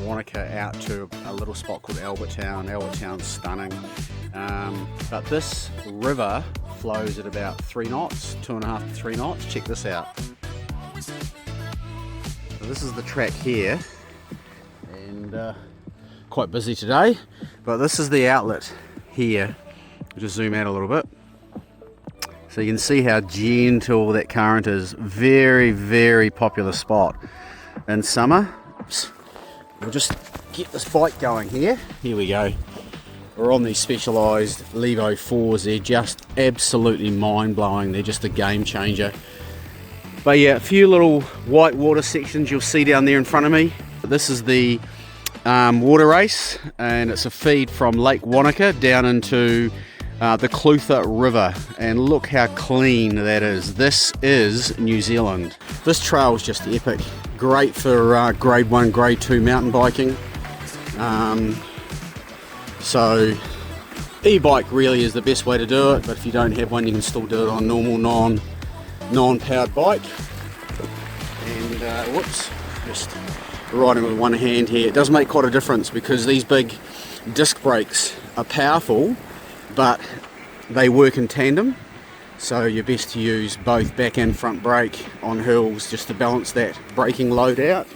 Wanaka out to a little spot called Albertown. Albertown's stunning. But this river flows at about 3 knots, 2.5 to 3 knots. Check this out. So this is the track here, and quite busy today, but this is the outlet here. I'll just zoom out a little bit. So you can see how gentle that current is. Very, very popular spot in summer. We'll just get this bike going here. Here we go. We're on these Specialized LEVO 4s. They're just absolutely mind-blowing. They're just a game changer. But yeah, a few little white water sections you'll see down there in front of me. This is the water race, and it's a feed from Lake Wanaka down into the Clutha River, and look how clean that is. This is New Zealand. This trail is just epic. Great for grade 1, grade 2 mountain biking. So e-bike really is the best way to do it, but if you don't have one, you can still do it on a normal non-powered bike. And whoops, just riding with one hand here. It does make quite a difference because these big disc brakes are powerful, but they work in tandem, so you're best to use both back and front brake on hills just to balance that braking load out.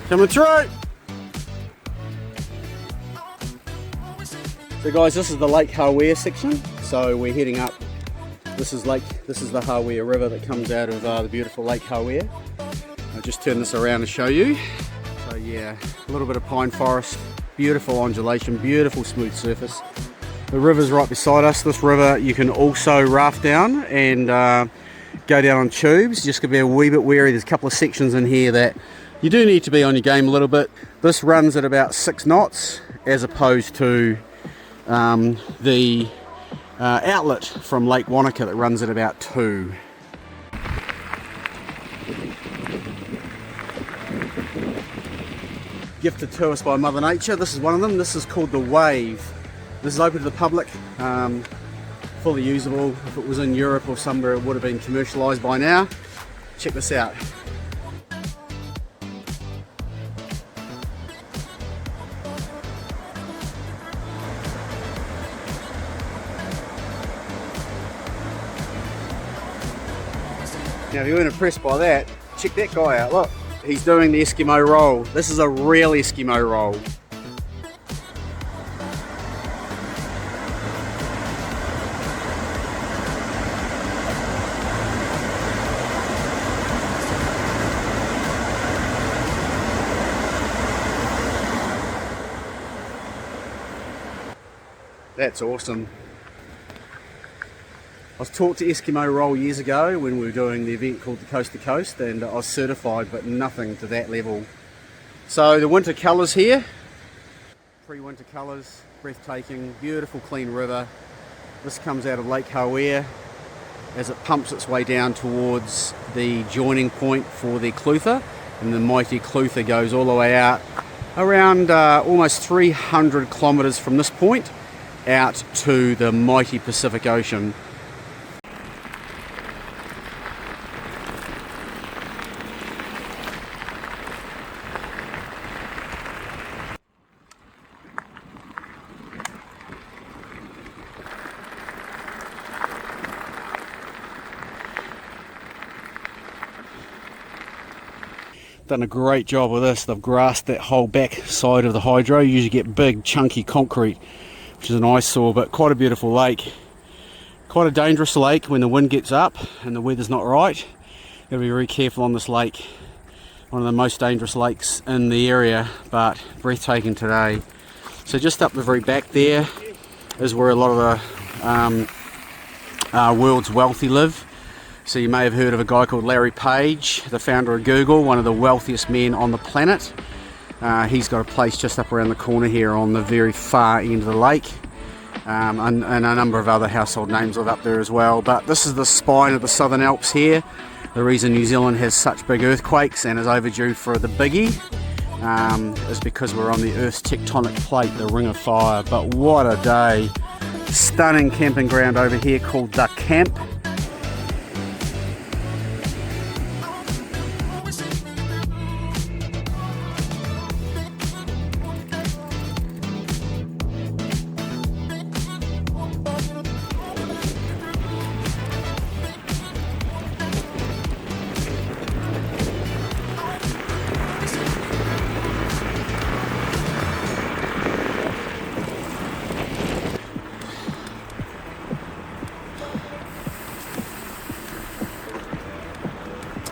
Coming through! So guys, this is the Lake Hawea section. So we're heading up. This is the Hawea River that comes out of the beautiful Lake Hawea. I'll just turn this around and show you. So yeah, a little bit of pine forest, beautiful undulation, beautiful smooth surface. The river's right beside us. This river you can also raft down and go down on tubes. Just gotta be a wee bit wary. There's a couple of sections in here that you do need to be on your game a little bit. This runs at about 6 knots as opposed to the outlet from Lake Wanaka that runs at about 2. Gifted to us by Mother Nature. This is one of them. This is called the Wave. This is open to the public, fully usable. If it was in Europe or somewhere, it would have been commercialised by now. Check this out. Now if you weren't impressed by that, check that guy out. Look, he's doing the Eskimo roll. This is a real Eskimo roll. That's awesome. I was taught to Eskimo roll years ago when we were doing the event called the Coast to Coast, and I was certified, but nothing to that level. So the winter colours here, pre-winter colours, breathtaking, beautiful clean river. This comes out of Lake Hawea as it pumps its way down towards the joining point for the Clutha, and the mighty Clutha goes all the way out around almost 300 kilometres from this point out to the mighty Pacific Ocean. Done a great job with this. They've grassed that whole back side of the hydro. You usually get big chunky concrete, which is an eyesore, but quite a beautiful lake. Quite a dangerous lake when the wind gets up and the weather's not right. You've got to be very careful on this lake. One of the most dangerous lakes in the area, but breathtaking today. So just up the very back there is where a lot of the world's wealthy live. So you may have heard of a guy called Larry Page, the founder of Google, one of the wealthiest men on the planet. He's got a place just up around the corner here on the very far end of the lake. And a number of other household names live up there as well. But this is the spine of the Southern Alps here. The reason New Zealand has such big earthquakes and is overdue for the biggie is because we're on the Earth's tectonic plate, the Ring of Fire. But what a day. Stunning camping ground over here called The Camp.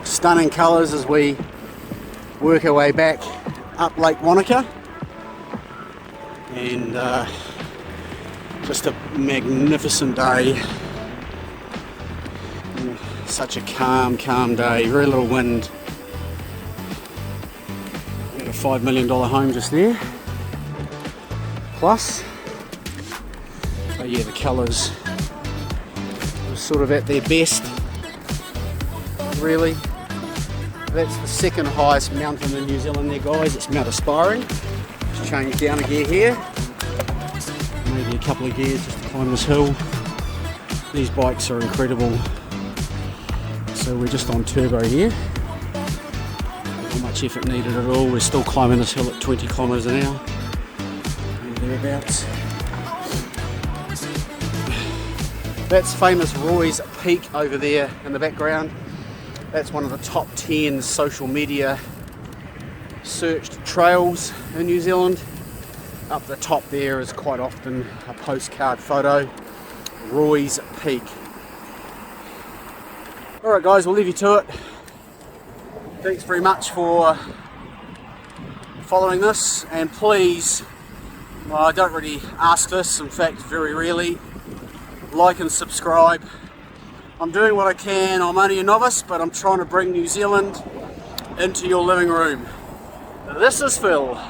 Stunning colours as we work our way back up Lake Wanaka, and just a magnificent day. Such a calm day, very little wind. Got a $5 million home just there, plus, but yeah, the colours are sort of at their best, really. That's the second highest mountain in New Zealand there, guys. It's Mount Aspiring. Just change down a gear here. Maybe a couple of gears just to climb this hill. These bikes are incredible. So we're just on turbo here. Not much effort needed at all. We're still climbing this hill at 20 kilometres an hour. And thereabouts. That's famous Roy's Peak over there in the background. That's one of the top 10 social media searched trails in New Zealand. Up the top there is quite often a postcard photo. Roy's Peak. Alright guys, we'll leave you to it. Thanks very much for following this, and please, well, I don't really ask this, in fact very rarely, like and subscribe. I'm doing what I can. I'm only a novice, but I'm trying to bring New Zealand into your living room. This is Phil.